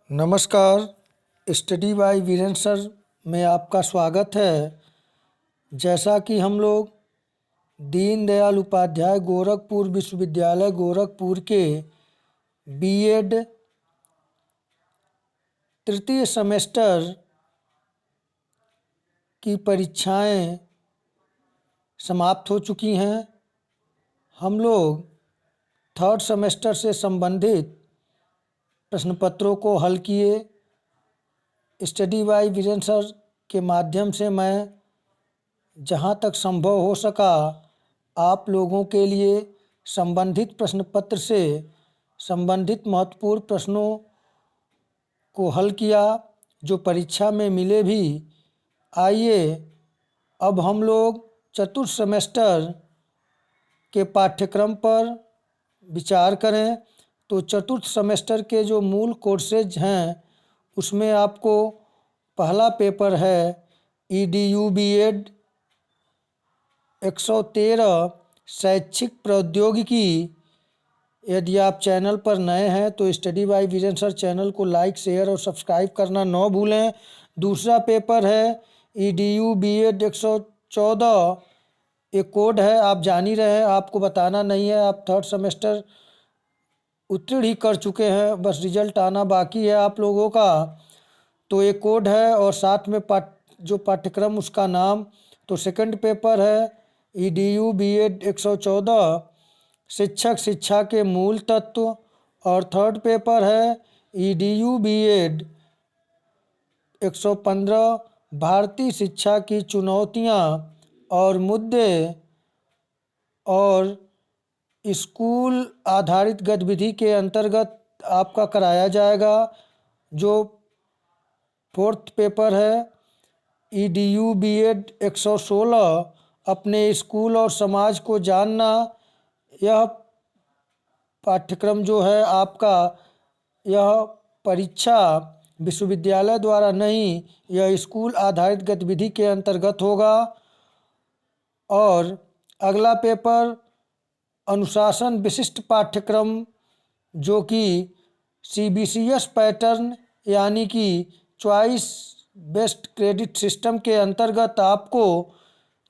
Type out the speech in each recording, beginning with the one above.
नमस्कार। Study by Virendra sir में आपका स्वागत है। जैसा कि हम लोग दीनदयाल उपाध्याय गोरखपुर विश्वविद्यालय गोरखपुर के बीएड तृतीय सेमेस्टर की परीक्षाएं समाप्त हो चुकी हैं। हम लोग थर्ड सेमेस्टर से संबंधित प्रश्न पत्रों को हल किए। स्टडी बाय वीरेंद्र सर के माध्यम से मैं जहाँ तक संभव हो सका आप लोगों के लिए संबंधित प्रश्न पत्र से संबंधित महत्वपूर्ण प्रश्नों को हल किया जो परीक्षा में मिले भी। आइए अब हम लोग चतुर्थ सेमेस्टर के पाठ्यक्रम पर विचार करें। तो चतुर्थ सेमेस्टर के जो मूल कोर्सेज हैं उसमें आपको पहला पेपर है EDU बीएड 113 शैक्षिक प्रौद्योगिकी। यदि आप चैनल पर नए हैं तो study by Virendra sir channel को लाइक शेयर और सब्सक्राइब करना न भूलें। दूसरा पेपर है EDU बीएड 114। एक कोड है, आप जान ही रहे हैं, आपको बताना नहीं है। आप थर्ड सेमेस्टर उत्तीर्ण ही कर चुके हैं, बस रिजल्ट आना बाकी है आप लोगों का। तो एक कोड है और साथ में जो पाठ्यक्रम उसका नाम। तो सेकंड पेपर है EDU बीएड 114 शिक्षक शिक्षा के मूल तत्व। और थर्ड पेपर है EDU बीएड 115 भारतीय शिक्षा की चुनौतियां और मुद्दे और स्कूल आधारित गतिविधि के अंतर्गत आपका कराया जाएगा। जो फोर्थ पेपर है EDU बीएड 116 अपने स्कूल और समाज को जानना। यह पाठ्यक्रम जो है आपका, यह परीक्षा विश्वविद्यालय द्वारा नहीं, यह स्कूल आधारित गतिविधि के अंतर्गत होगा। और अगला पेपर अनुशासन विशिष्ट पाठ्यक्रम जो कि CBCS पैटर्न यानी कि चॉइस बेस्ड क्रेडिट सिस्टम के अंतर्गत आपको,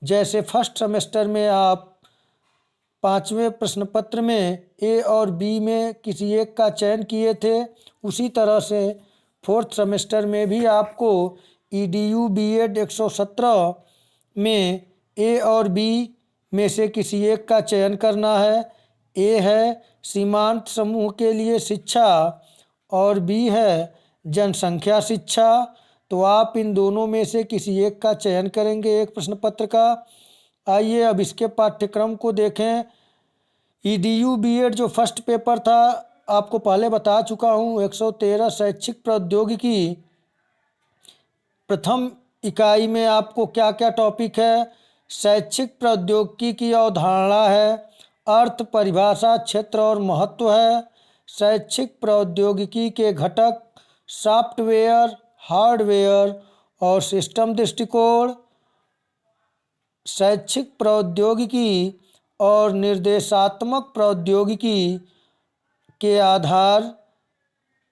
जैसे फर्स्ट सेमेस्टर में आप 5वें प्रश्न पत्र में A और B में किसी एक का चयन किए थे, उसी तरह से फोर्थ सेमेस्टर में भी आपको EDU बीएड 117 में A और B में से किसी एक का चयन करना है। A है सीमांत समूह के लिए शिक्षा और B है जनसंख्या शिक्षा। तो आप इन दोनों में से किसी एक का चयन करेंगे एक प्रश्न पत्र का। आइए अब इसके पाठ्यक्रम को देखें। EDU बीएड जो फर्स्ट पेपर था आपको पहले बता चुका हूँ, 113 शैक्षिक प्रौद्योगिकी। प्रथम इकाई में आपको क्या क्या टॉपिक है? शैक्षिक प्रौद्योगिकी की अवधारणा है, अर्थ, परिभाषा, क्षेत्र और महत्व है। शैक्षिक प्रौद्योगिकी के घटक सॉफ्टवेयर, हार्डवेयर और सिस्टम दृष्टिकोण। शैक्षिक प्रौद्योगिकी और निर्देशात्मक प्रौद्योगिकी के आधार,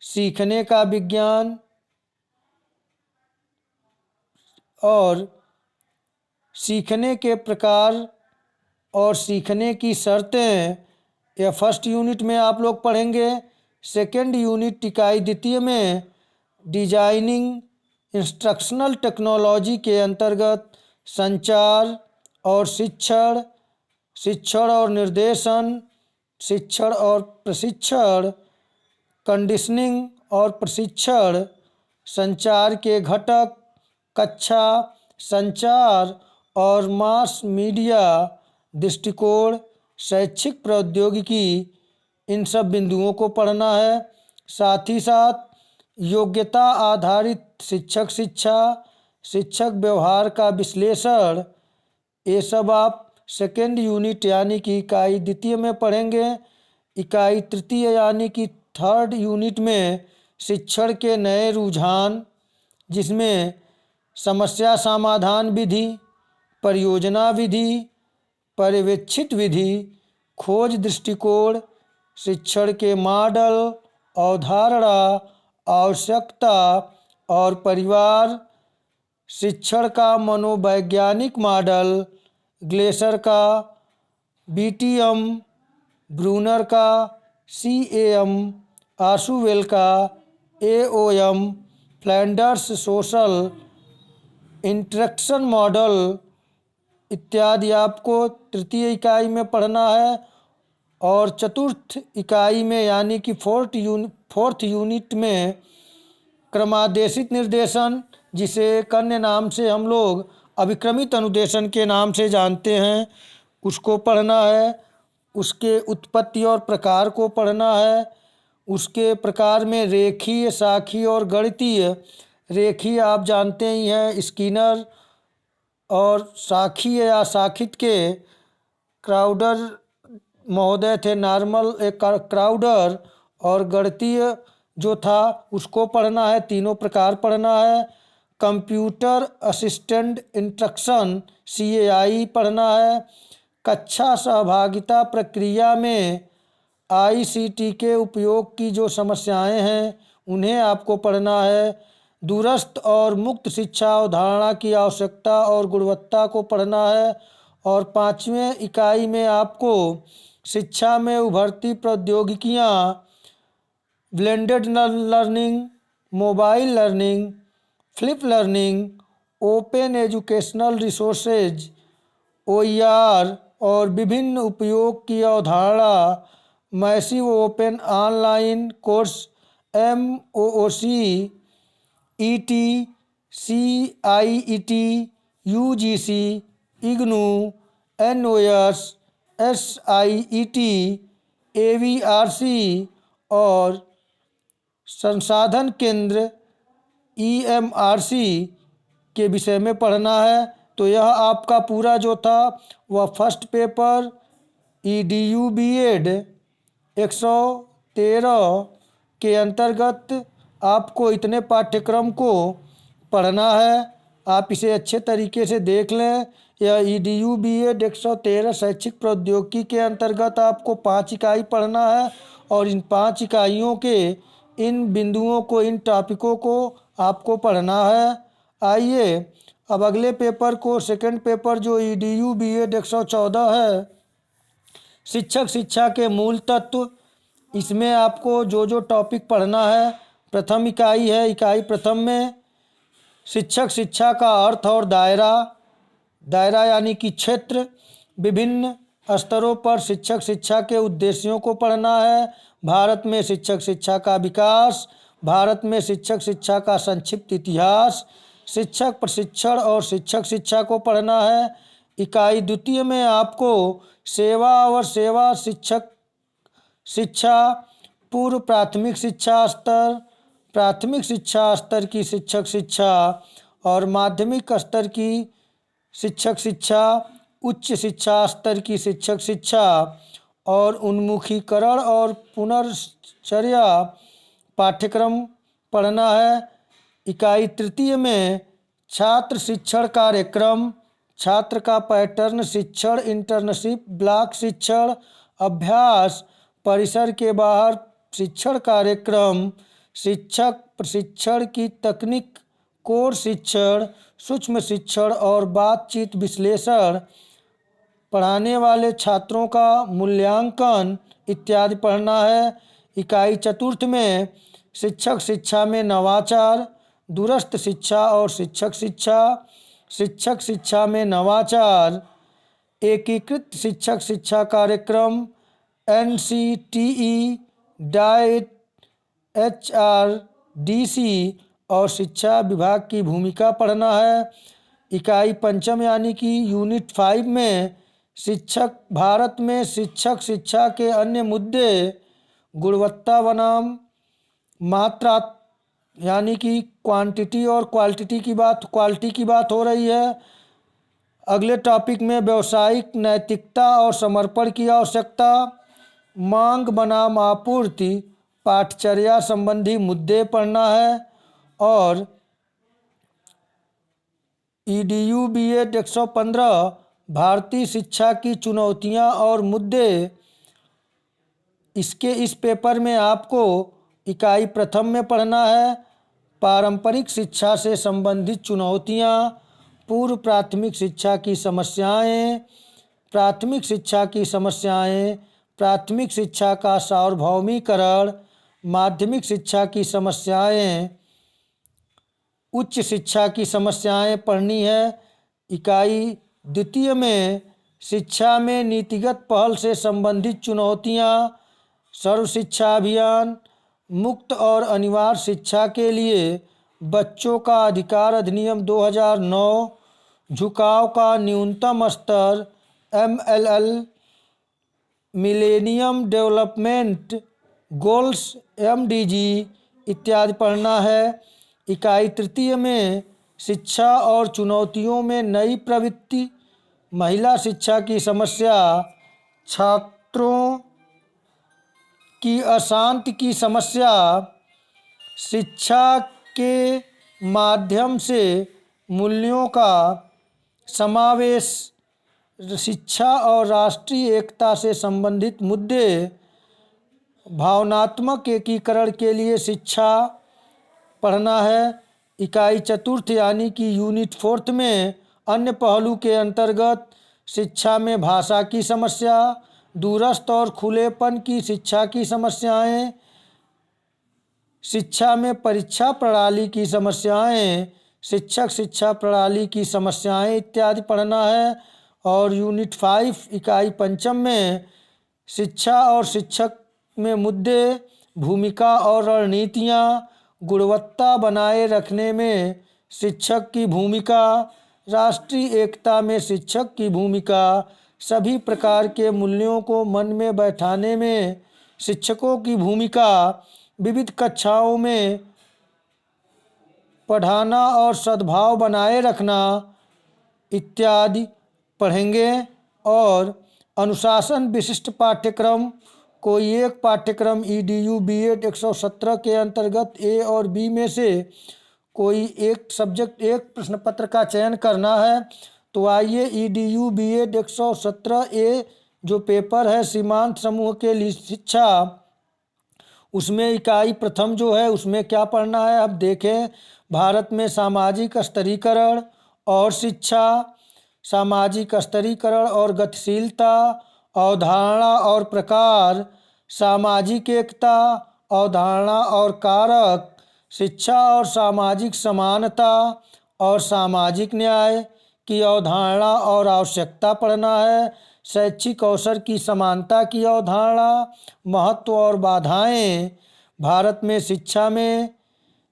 सीखने का विज्ञान और सीखने के प्रकार और सीखने की शर्तें, यह फर्स्ट यूनिट में आप लोग पढ़ेंगे। सेकेंड यूनिट इकाई द्वितीय में डिजाइनिंग इंस्ट्रक्शनल टेक्नोलॉजी के अंतर्गत संचार और शिक्षण, शिक्षण और निर्देशन, शिक्षण और प्रशिक्षण, कंडीशनिंग और प्रशिक्षण, संचार के घटक, कक्षा, संचार और मास मीडिया दृष्टिकोण, शैक्षिक प्रौद्योगिकी, इन सब बिंदुओं को पढ़ना है। साथ ही साथ योग्यता आधारित शिक्षक शिक्षा, शिक्षक व्यवहार का विश्लेषण, ये सब आप सेकेंड यूनिट यानी कि इकाई द्वितीय में पढ़ेंगे। इकाई तृतीय यानी कि थर्ड यूनिट में शिक्षण के नए रुझान, जिसमें समस्या समाधान विधि, परियोजना विधि, पर्यवेक्षित विधि, खोज दृष्टिकोण, शिक्षण के मॉडल, अवधारणा आवश्यकता और परिवार, शिक्षण का मनोवैज्ञानिक मॉडल, ग्लेसर का बीटीएम, ब्रूनर का सीएएम, आशुवेल का एओएम, फ्लैंडर्स सोशल इंटरेक्शन मॉडल इत्यादि आपको तृतीय इकाई में पढ़ना है। और चतुर्थ इकाई में यानी कि फोर्थ यूनिट में क्रमादेशित निर्देशन, जिसे कन्य नाम से हम लोग अभिक्रमित अनुदेशन के नाम से जानते हैं, उसको पढ़ना है। उसके उत्पत्ति और प्रकार को पढ़ना है। उसके प्रकार में रेखीय, शाखीय और गणितीय। रेखीय आप जानते ही हैं, स्किनर, और शाखीय या शाखित के क्राउडर महोदय थे, नॉर्मल एक क्राउडर। और गणितीय जो था उसको पढ़ना है, तीनों प्रकार पढ़ना है। कंप्यूटर असिस्टेंट इंस्ट्रक्शन CAI पढ़ना है। कक्षा सहभागिता प्रक्रिया में ICT के उपयोग की जो समस्याएं हैं उन्हें आपको पढ़ना है। दूरस्थ और मुक्त शिक्षा अवधारणा की आवश्यकता और गुणवत्ता को पढ़ना है। और पाँचवें इकाई में आपको शिक्षा में उभरती प्रौद्योगिकियाँ, blended learning, mobile learning, flip learning, open educational resources OER और विभिन्न उपयोग की अवधारणा, massive open online course MOOC, ET, CIET, UGC, IGNOU, NOS, SIET, AVRC और संसाधन केंद्र EMRC के विषय में पढ़ना है। तो यह आपका पूरा जो था वह फर्स्ट पेपर EDU BEd 113 के अंतर्गत आपको इतने पाठ्यक्रम को पढ़ना है। आप इसे अच्छे तरीके से देख लें। यह EDU BEd 113 शैक्षिक प्रौद्योगिकी के अंतर्गत आपको 5 इकाई पढ़ना है। और इन 5 इकाइयों के इन बिंदुओं को, इन टॉपिकों को आपको पढ़ना है। आइए अब अगले पेपर को, सेकंड पेपर जो EDU BEd 114 है, शिक्षक शिक्षा के मूल तत्व, इसमें आपको जो जो टॉपिक पढ़ना है, प्रथम इकाई है। इकाई प्रथम में शिक्षक शिक्षा का अर्थ और दायरा, दायरा यानी कि क्षेत्र, विभिन्न स्तरों पर शिक्षक शिक्षा के उद्देश्यों को पढ़ना है। भारत में शिक्षक शिक्षा का विकास, भारत में शिक्षक शिक्षा का संक्षिप्त इतिहास, शिक्षक प्रशिक्षण और शिक्षक शिक्षा को पढ़ना है। इकाई द्वितीय में आपको सेवा और सेवा शिक्षक शिक्षा, पूर्व प्राथमिक शिक्षा स्तर, प्राथमिक शिक्षा स्तर की शिक्षक शिक्षा और माध्यमिक स्तर की शिक्षक शिक्षा, उच्च शिक्षा स्तर की शिक्षक शिक्षा और उन्मुखीकरण और पुनर्चर्या पाठ्यक्रम पढ़ना है। इकाई तृतीय में छात्र शिक्षण कार्यक्रम, छात्र का पैटर्न शिक्षण, इंटर्नशिप, ब्लॉक शिक्षण, अभ्यास, परिसर के बाहर शिक्षण कार्यक्रम, शिक्षक प्रशिक्षण की तकनीक, कोर शिक्षण, सूक्ष्म शिक्षण और बातचीत विश्लेषण, पढ़ाने वाले छात्रों का मूल्यांकन इत्यादि पढ़ना है। इकाई चतुर्थ में शिक्षक शिक्षा में नवाचार, दूरस्थ शिक्षा और शिक्षक शिक्षा, शिक्षक शिक्षा में नवाचार, एकीकृत शिक्षक शिक्षा कार्यक्रम NCTE, डाइट, HRDC और शिक्षा विभाग की भूमिका पढ़ना है। इकाई पंचम यानी कि यूनिट 5 में शिक्षक, भारत में शिक्षक शिक्षा के अन्य मुद्दे, गुणवत्ता बनाम मात्रा यानी कि क्वांटिटी और क्वालिटी की बात हो रही है। अगले टॉपिक में व्यावसायिक नैतिकता और समर्पण की आवश्यकता, मांग बनाम आपूर्ति, पाठचर्या संबंधी मुद्दे पढ़ना है। और EDU BEd 115 भारतीय शिक्षा की चुनौतियां और मुद्दे, इस पेपर में आपको इकाई प्रथम में पढ़ना है पारंपरिक शिक्षा से संबंधित चुनौतियाँ, पूर्व प्राथमिक शिक्षा की समस्याएं, प्राथमिक शिक्षा की समस्याएं, प्राथमिक शिक्षा का सार्वभौमिकरण, माध्यमिक शिक्षा की समस्याएं, उच्च शिक्षा की समस्याएं पढ़नी है। इकाई द्वितीय में शिक्षा में नीतिगत पहल से संबंधित चुनौतियाँ, सर्व शिक्षा अभियान, मुक्त और अनिवार्य शिक्षा के लिए बच्चों का अधिकार अधिनियम 2009, झुकाव का न्यूनतम स्तर MLL, millennium development goals MDG इत्यादि पढ़ना है। इकाई तृतीय में शिक्षा और चुनौतियों में नई प्रवृत्ति, महिला शिक्षा की समस्या, छात्रों की अशांति की समस्या, शिक्षा के माध्यम से मूल्यों का समावेश, शिक्षा और राष्ट्रीय एकता से संबंधित मुद्दे, भावनात्मक एकीकरण के लिए शिक्षा पढ़ना है। इकाई चतुर्थ यानी कि यूनिट 4 में अन्य पहलू के अंतर्गत शिक्षा में भाषा की समस्या, दूरस्थ और खुलेपन की शिक्षा की समस्याएं, शिक्षा में परीक्षा प्रणाली की समस्याएं, शिक्षक शिक्षा प्रणाली की समस्याएं इत्यादि पढ़ना है। और यूनिट 5 इकाई पंचम में शिक्षा और शिक्षक में मुद्दे, भूमिका और रणनीतियाँ, गुणवत्ता बनाए रखने में शिक्षक की भूमिका, राष्ट्रीय एकता में शिक्षक की भूमिका, सभी प्रकार के मूल्यों को मन में बैठाने में शिक्षकों की भूमिका, विविध कक्षाओं में पढ़ाना और सद्भाव बनाए रखना इत्यादि पढ़ेंगे। और अनुशासन विशिष्ट पाठ्यक्रम, कोई एक पाठ्यक्रम EDU B.Ed 117 के अंतर्गत A और B में से कोई एक सब्जेक्ट, एक प्रश्न पत्र का चयन करना है। तो आइए EDU B.Ed 117 A जो पेपर है सीमांत समूह के लिए शिक्षा, उसमें इकाई प्रथम जो है उसमें क्या पढ़ना है अब देखें। भारत में सामाजिक स्तरीकरण और शिक्षा, सामाजिक स्तरीकरण और गतिशीलता, अवधारणा और प्रकार, सामाजिक एकता, अवधारणा और कारक, शिक्षा और सामाजिक समानता और सामाजिक न्याय की अवधारणा और आवश्यकता पढ़ना है। शैक्षिक अवसर की समानता की अवधारणा, महत्व और बाधाएं, भारत में शिक्षा में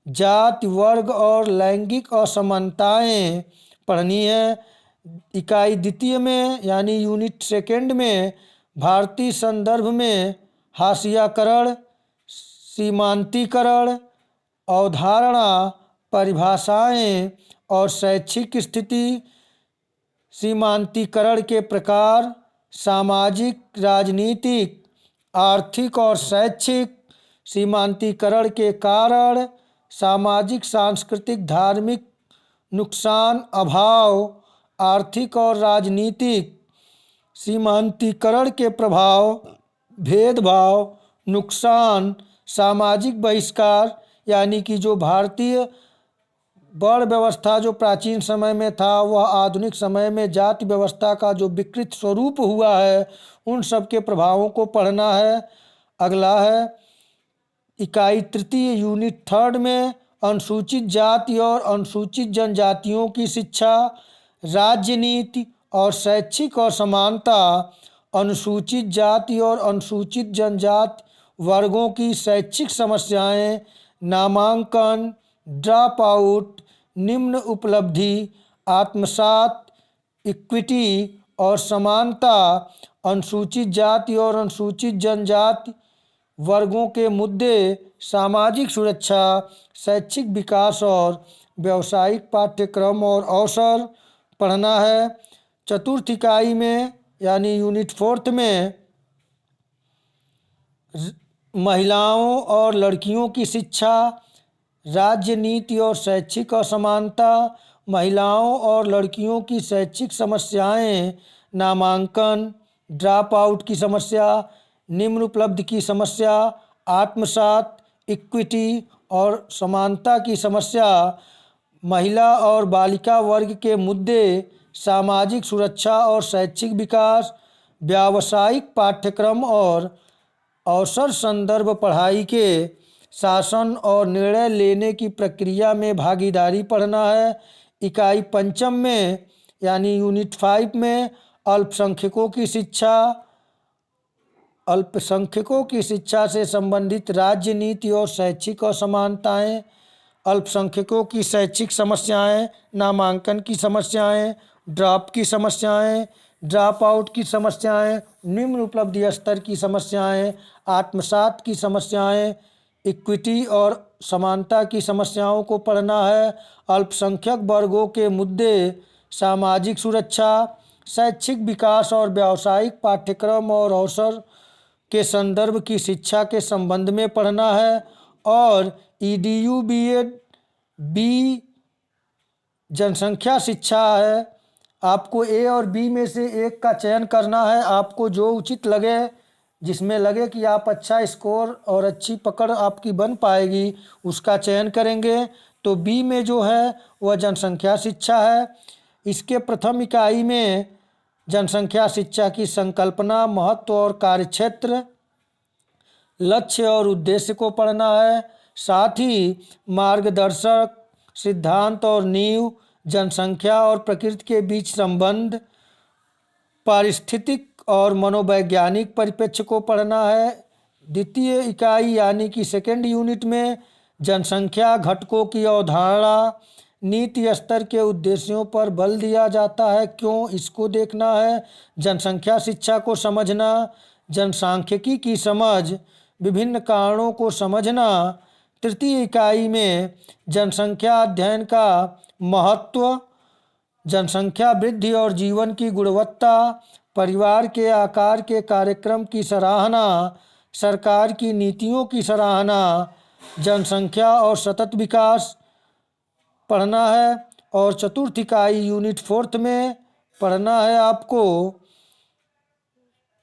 जाति, वर्ग और लैंगिक असमानताएं पढ़नी है। इकाई द्वितीय में यानी यूनिट 2 में भारतीय संदर्भ में हाशियाकरण, सीमांतीकरण, अवधारणा, परिभाषाएं और शैक्षिक स्थिति, सीमांतीकरण के प्रकार, सामाजिक, राजनीतिक, आर्थिक और शैक्षिक, सीमांतीकरण के कारण, सामाजिक, सांस्कृतिक, धार्मिक नुकसान, अभाव, आर्थिक और राजनीतिक, सीमांतीकरण के प्रभाव, भेदभाव, नुकसान, सामाजिक बहिष्कार यानी कि जो भारतीय वर्ण व्यवस्था जो प्राचीन समय में था वह आधुनिक समय में जाति व्यवस्था का जो विकृत स्वरूप हुआ है उन सब के प्रभावों को पढ़ना है। अगला है इकाई तृतीय यूनिट 3 में अनुसूचित जाति और अनुसूचित जनजातियों की शिक्षा, राज्य नीति और शैक्षिक और समानता, अनुसूचित जाति और अनुसूचित जनजाति वर्गों की शैक्षिक समस्याएं, नामांकन, ड्रॉप आउट, निम्न उपलब्धि, आत्मसात, इक्विटी और समानता, अनुसूचित जाति और अनुसूचित जनजाति वर्गों के मुद्दे, सामाजिक सुरक्षा, शैक्षिक विकास और व्यावसायिक पाठ्यक्रम और अवसर पढ़ना है। चतुर्थ इकाई में यानी यूनिट 4 में महिलाओं और लड़कियों की शिक्षा, राज्य नीति और शैक्षिक असमानता, महिलाओं और लड़कियों की शैक्षिक समस्याएं, नामांकन, ड्रॉप आउट की समस्या, निम्न उपलब्धि की समस्या, आत्मसात, इक्विटी और समानता की समस्या, महिला और बालिका वर्ग के मुद्दे, सामाजिक सुरक्षा और शैक्षिक विकास, व्यावसायिक पाठ्यक्रम और अवसर संदर्भ, पढ़ाई के शासन और निर्णय लेने की प्रक्रिया में भागीदारी पढ़ना है। इकाई पंचम में यानी यूनिट 5 में अल्पसंख्यकों की शिक्षा, अल्पसंख्यकों की शिक्षा से संबंधित राज्य नीति और शैक्षिक असमानताएं, अल्पसंख्यकों की शैक्षिक समस्याएं, नामांकन की समस्याएं, ड्रॉप की समस्याएं, ड्रॉप आउट की समस्याएं, निम्न उपलब्धि स्तर की समस्याएं, आत्मसात की समस्याएं, इक्विटी और समानता की समस्याओं को पढ़ना है। अल्पसंख्यक वर्गों के मुद्दे, सामाजिक सुरक्षा, शैक्षिक विकास और व्यावसायिक पाठ्यक्रम और अवसर के संदर्भ की शिक्षा के संबंध में पढ़ना है। और ईडीयू बीएड बी जनसंख्या शिक्षा है। आपको ए और बी में से एक का चयन करना है। आपको जो उचित लगे, जिसमें लगे कि आप अच्छा स्कोर और अच्छी पकड़ आपकी बन पाएगी, उसका चयन करेंगे। तो बी में जो है वह जनसंख्या शिक्षा है। इसके प्रथम इकाई में जनसंख्या शिक्षा की संकल्पना, महत्व और कार्यक्षेत्र, लक्ष्य और उद्देश्य को पढ़ना है। साथ ही मार्गदर्शक सिद्धांत और नींव, जनसंख्या और प्रकृति के बीच संबंध, पारिस्थितिक और मनोवैज्ञानिक परिप्रेक्ष्य को पढ़ना है। द्वितीय इकाई यानी कि सेकेंड यूनिट में जनसंख्या घटकों की अवधारणा, नीति स्तर के उद्देश्यों पर बल दिया जाता है, क्यों, इसको देखना है। जनसंख्या शिक्षा को समझना, जनसांख्यिकी की समझ, विभिन्न कारणों को समझना। तृतीय इकाई में जनसंख्या अध्ययन का महत्व, जनसंख्या वृद्धि और जीवन की गुणवत्ता, परिवार के आकार के कार्यक्रम की सराहना, सरकार की नीतियों की सराहना, जनसंख्या और सतत विकास पढ़ना है। और चतुर्थ इकाई यूनिट 4 में पढ़ना है आपको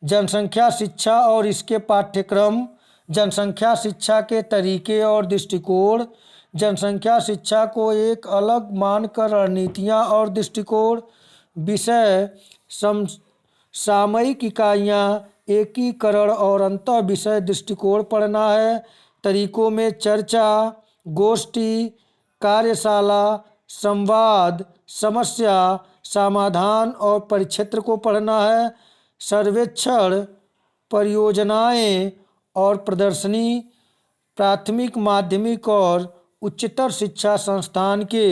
जनसंख्या शिक्षा और इसके पाठ्यक्रम, जनसंख्या शिक्षा के तरीके और दृष्टिकोण, जनसंख्या शिक्षा को एक अलग मानकर रणनीतियाँ और दृष्टिकोण, विषय सामयिक इकाइयाँ, एकीकरण और अंतः विषय दृष्टिकोण पढ़ना है। तरीकों में चर्चा, गोष्ठी, कार्यशाला, संवाद, समस्या समाधान और परिक्षेत्र को पढ़ना है। सर्वेक्षण, परियोजनाएं और प्रदर्शनी, प्राथमिक, माध्यमिक और उच्चतर शिक्षा संस्थान के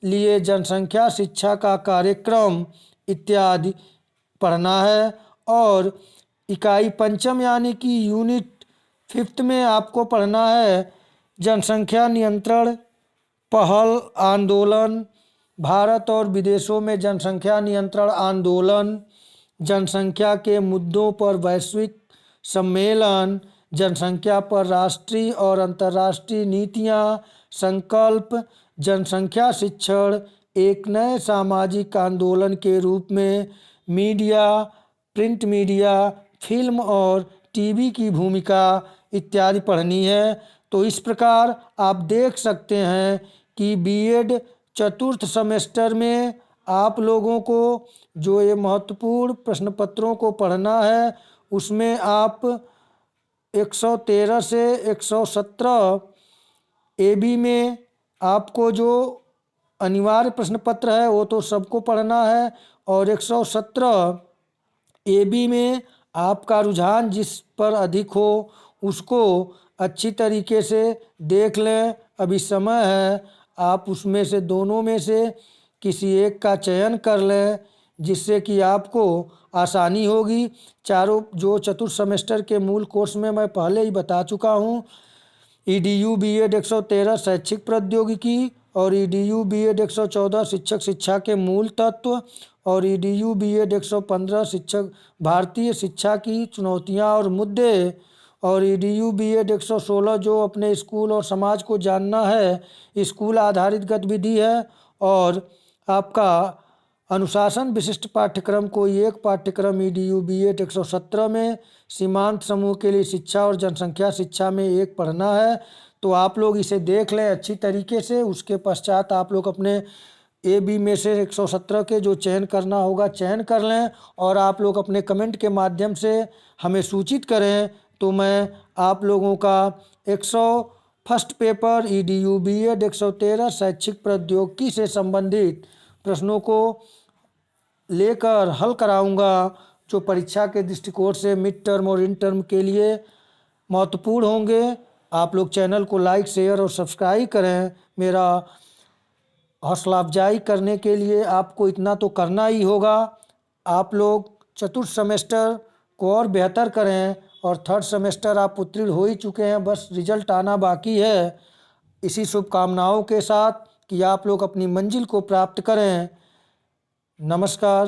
लिए जनसंख्या शिक्षा का कार्यक्रम इत्यादि पढ़ना है। और इकाई पंचम यानी कि यूनिट 5 में आपको पढ़ना है जनसंख्या नियंत्रण पहल आंदोलन, भारत और विदेशों में जनसंख्या नियंत्रण आंदोलन, जनसंख्या के मुद्दों पर वैश्विक सम्मेलन, जनसंख्या पर राष्ट्रीय और अंतर्राष्ट्रीय नीतियाँ, संकल्प, जनसंख्या शिक्षण एक नए सामाजिक आंदोलन के रूप में मीडिया, प्रिंट मीडिया, फिल्म और टीवी की भूमिका इत्यादि पढ़नी है। तो इस प्रकार आप देख सकते हैं कि बीएड चतुर्थ सेमेस्टर में आप लोगों को जो ये महत्वपूर्ण प्रश्न पत्रों को पढ़ना है, उसमें आप 113 से 117 एबी में आपको जो अनिवार्य प्रश्न पत्र है वो तो सबको पढ़ना है। और 117 एबी में आपका रुझान जिस पर अधिक हो उसको अच्छी तरीके से देख लें। अभी समय है, आप उसमें से दोनों में से किसी एक का चयन कर लें जिससे कि आपको आसानी होगी। चारों जो चतुर्थ सेमेस्टर के मूल कोर्स में मैं पहले ही बता चुका हूँ। ईडीयू बीएड 113 शैक्षिक प्रौद्योगिकी और ईडीयू बीएड 114 शिक्षक शिक्षा के मूल तत्व और ईडीयू बीएड 115 शिक्षक भारतीय शिक्षा की चुनौतियाँ और मुद्दे और ईडीयू बीएड 116 जो अपने स्कूल और समाज को जानना है, स्कूल आधारित गतिविधि है। और आपका अनुशासन विशिष्ट पाठ्यक्रम कोई एक पाठ्यक्रम ईडीयू बीएड 117 में सीमांत समूह के लिए शिक्षा और जनसंख्या शिक्षा में एक पढ़ना है। तो आप लोग इसे देख लें अच्छी तरीके से। उसके पश्चात आप लोग अपने ए बी में से 117 के जो चयन करना होगा चयन कर लें, और आप लोग अपने कमेंट के माध्यम से हमें सूचित करें, तो मैं आप लोगों का 101 पेपर EDU BEd 113 शैक्षिक प्रौद्योगिकी से संबंधित प्रश्नों को लेकर हल कराऊंगा, जो परीक्षा के दृष्टिकोण से मिड टर्म और इन टर्म के लिए महत्वपूर्ण होंगे। आप लोग चैनल को लाइक, शेयर और सब्सक्राइब करें। मेरा हौसला अफजाई करने के लिए आपको इतना तो करना ही होगा। आप लोग चतुर्थ सेमेस्टर को और बेहतर करें, और थर्ड सेमेस्टर आप उत्तीर्ण हो ही चुके हैं, बस रिजल्ट आना बाकी है। इसी शुभकामनाओं के साथ कि आप लोग अपनी मंजिल को प्राप्त करें। नमस्कार।